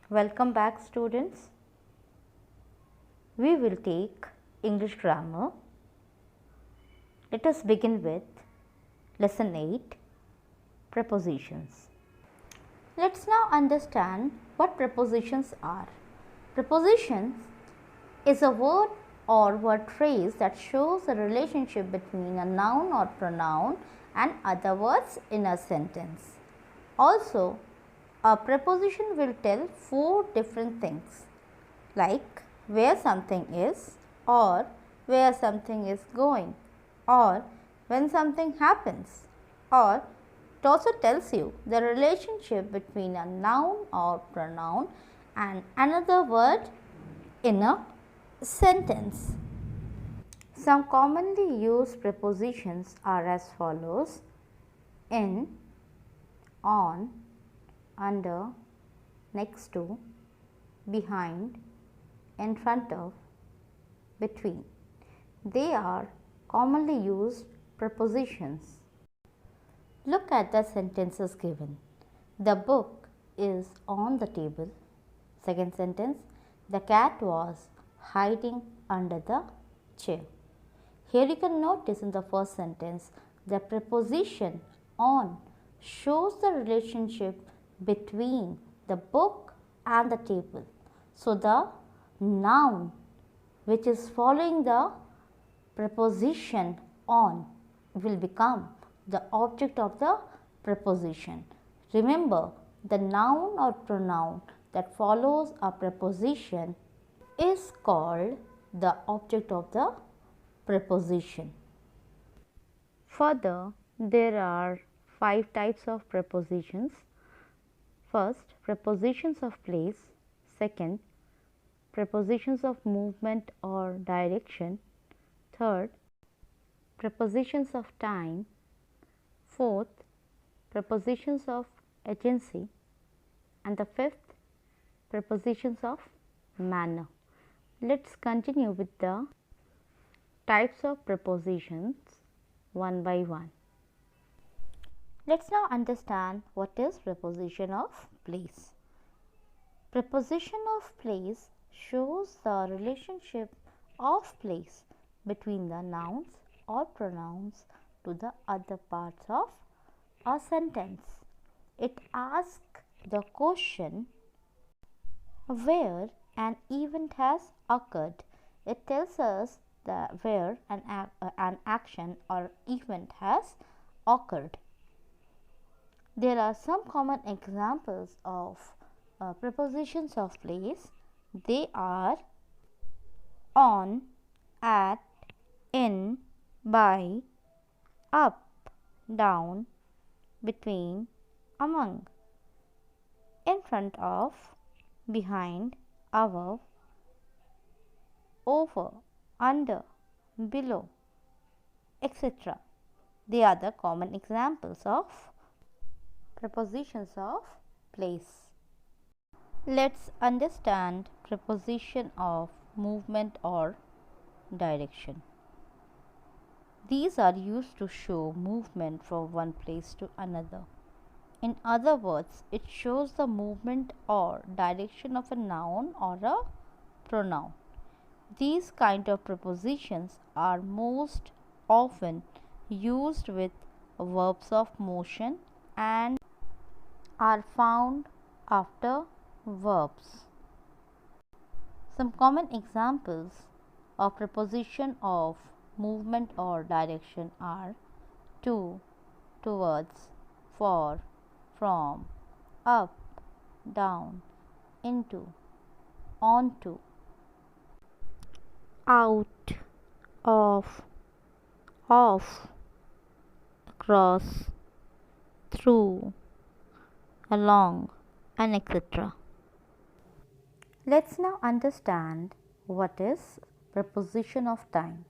Welcome back, students. We will take English grammar. Let us begin with lesson 8, prepositions. Let's now understand what prepositions are. Prepositions is a word or word phrase that shows a relationship between a noun or pronoun and other words in a sentence. Also, a preposition will tell 4 different things, like where something is, or where something is going, or when something happens, or it also tells you the relationship between a noun or pronoun and another word in a sentence. Some commonly used prepositions are as follows: in, on, under, next to, behind, in front of, between. They are commonly used prepositions. Look at the sentences given. The book is on the table. Second sentence, the cat was hiding under the chair. Here you can notice in the first sentence, the preposition on shows the relationship between the book and the table. So, the noun which is following the preposition on will become the object of the preposition. Remember, the noun or pronoun that follows a preposition is called the object of the preposition. Further, there are 5 types of prepositions. First, prepositions of place. Second, prepositions of movement or direction. Third, prepositions of time. Fourth, prepositions of agency. And the fifth, prepositions of manner. Let's continue with the types of prepositions one by one. Let's now understand what is preposition of place. Preposition of place shows the relationship of place between the nouns or pronouns to the other parts of a sentence. It asks the question where an event has occurred. It tells us where an action or event has occurred. There are some common examples of prepositions of place. They are on, at, in, by, up, down, between, among, in front of, behind, above, over, under, below, etc. They are the common examples of prepositions of place. Let's understand preposition of movement or direction. These are used to show movement from one place to another. In other words, it shows the movement or direction of a noun or a pronoun. These kind of prepositions are most often used with verbs of motion and are found after verbs. Some common examples of preposition of movement or direction are to, towards, for, from, up, down, into, onto, out, off, across, through, along, and etc. Let's now understand what is preposition of time.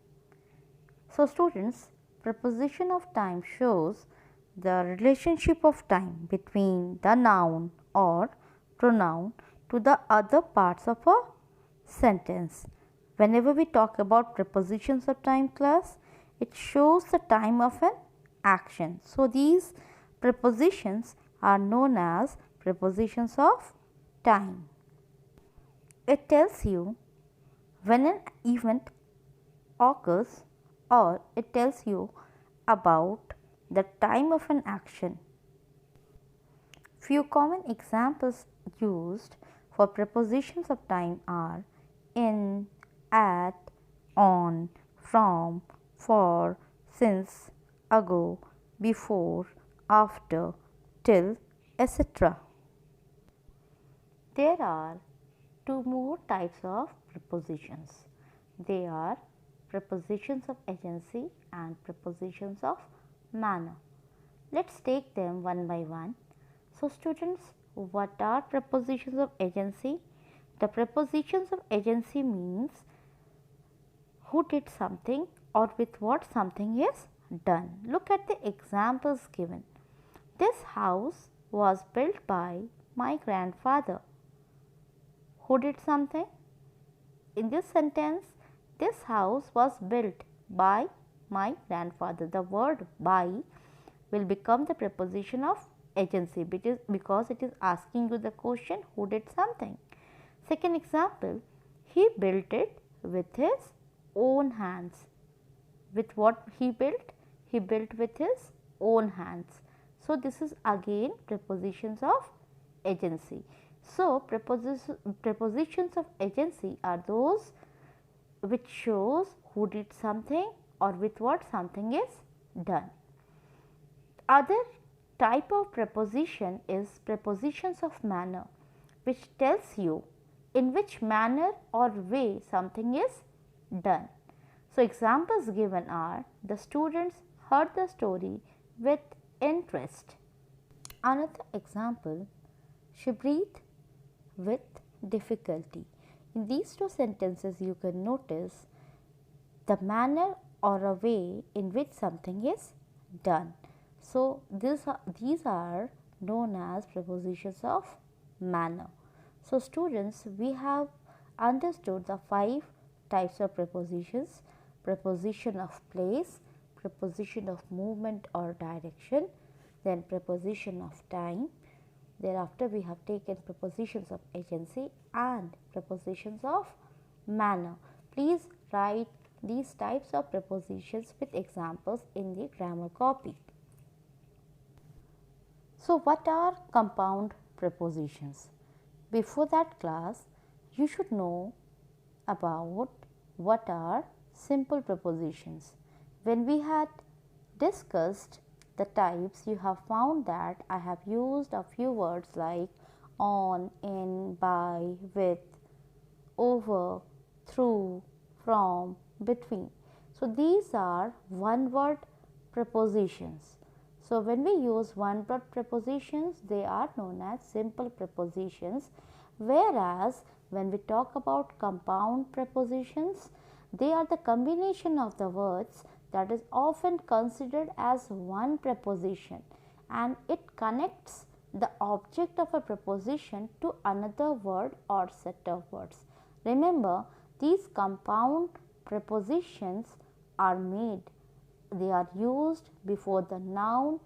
So, students, preposition of time shows the relationship of time between the noun or pronoun to the other parts of a sentence. Whenever we talk about prepositions of time, class, it shows the time of an action. So, these prepositions are known as prepositions of time. It tells you when an event occurs, or it tells you about the time of an action. Few common examples used for prepositions of time are in, at, on, from, for, since, ago, before, after, till, etc. There are two more types of prepositions. They are prepositions of agency and prepositions of manner. Let's take them one by one. So, students, what are prepositions of agency? The prepositions of agency means who did something or with what something is done. Look at the examples given. This house was built by my grandfather. Who did something? In this sentence, this house was built by my grandfather. The word by will become the preposition of agency because it is asking you the question who did something. Second example, he built it with his own hands. With what he built? He built with his own hands. So, this is again prepositions of agency. So, prepositions of agency are those which shows who did something or with what something is done. Other type of preposition is prepositions of manner, which tells you in which manner or way something is done. So, examples given are the students heard the story with interest. Another example, she breathed with difficulty. In these two sentences, you can notice the manner or a way in which something is done. So, these are known as prepositions of manner. So, students, we have understood the 5 types of prepositions: preposition of place, preposition of movement or direction, then preposition of time. Thereafter, we have taken prepositions of agency and prepositions of manner. Please write these types of prepositions with examples in the grammar copy. So, what are compound prepositions? Before that class, you should know about what are simple prepositions. When we had discussed the types, you have found that I have used a few words like on, in, by, with, over, through, from, between. So, these are one word prepositions. So, when we use one word prepositions, they are known as simple prepositions, whereas when we talk about compound prepositions, they are the combination of the words that is often considered as one preposition, and it connects the object of a preposition to another word or set of words. Remember, these compound prepositions are made, they are used before the noun,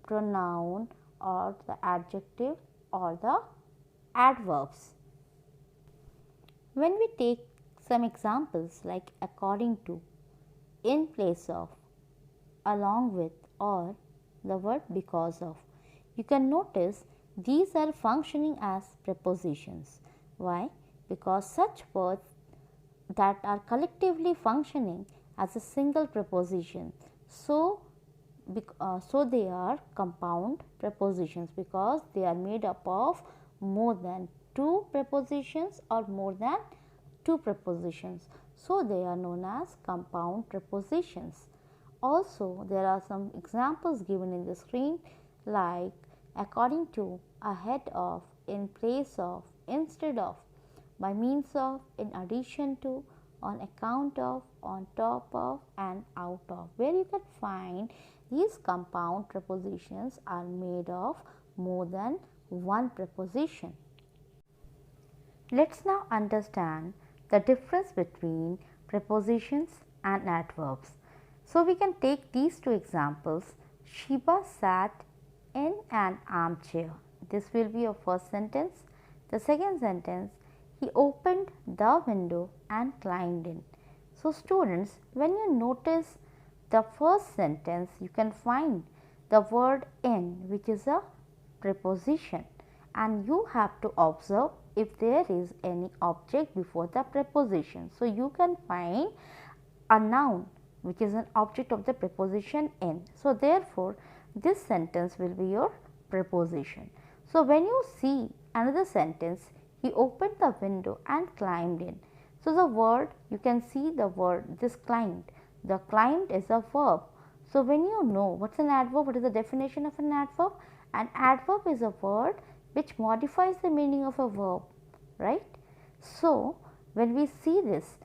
pronoun or the adjective or the adverbs. When we take some examples like according to, in place of, along with or the word because of, you can notice these are functioning as prepositions. Why? Because such words that are collectively functioning as a single preposition. So they are compound prepositions because they are made up of more than 2 prepositions or more than 2 prepositions. So, they are known as compound prepositions. Also, there are some examples given in the screen like according to, ahead of, in place of, instead of, by means of, in addition to, on account of, on top of and out of, where you can find these compound prepositions are made of more than one preposition. Let's now understand the difference between prepositions and adverbs. So, we can take these two examples. Shiba sat in an armchair. This will be your first sentence. The second sentence, he opened the window and climbed in. So, students, when you notice the first sentence, you can find the word in, which is a preposition, and you have to observe if there is any object before the preposition. So, you can find a noun which is an object of the preposition in. So, therefore, this sentence will be your preposition. So, when you see another sentence, he opened the window and climbed in. So, the word, you can see the word this climbed. The climbed is a verb. So, when you know what is an adverb, what is the definition of an adverb? An adverb is a word which modifies the meaning of a verb, right? So, when we see this,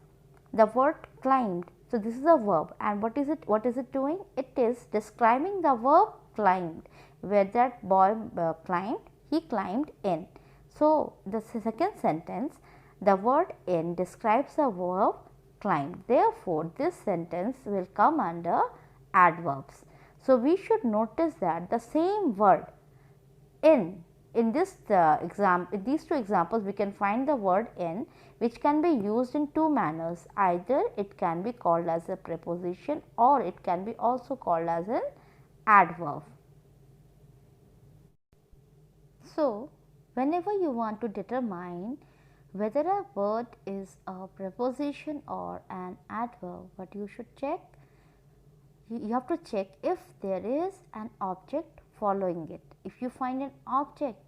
the word climbed, so this is a verb, and what is it doing? It is describing the verb climbed, where that boy climbed, he climbed in. So, the second sentence, the word in describes the verb climbed. Therefore, this sentence will come under adverbs. So, we should notice that the same word in this in these two examples, we can find the word in, which can be used in two manners. Either it can be called as a preposition, or it can be also called as an adverb. So, whenever you want to determine whether a word is a preposition or an adverb, what you should check? You have to check if there is an object following it. If you find an object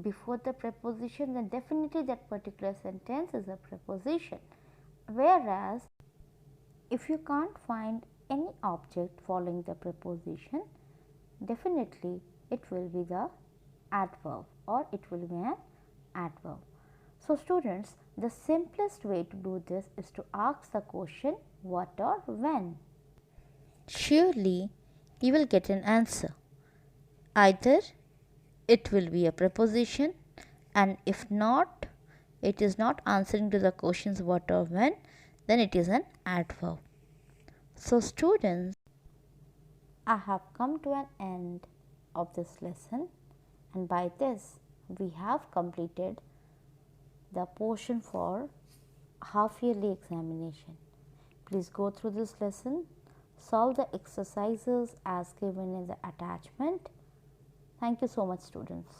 before the preposition, then definitely that particular sentence is a preposition. Whereas, if you can't find any object following the preposition, definitely it will be the adverb, or it will be an adverb. So, students, the simplest way to do this is to ask the question what or when. Surely you will get an answer. Either it will be a preposition, and if not, it is not answering to the questions what or when, then it is an adverb. So, students, I have come to an end of this lesson, and by this we have completed the portion for half yearly examination. Please go through this lesson, solve the exercises as given in the attachment. Thank you so much, students.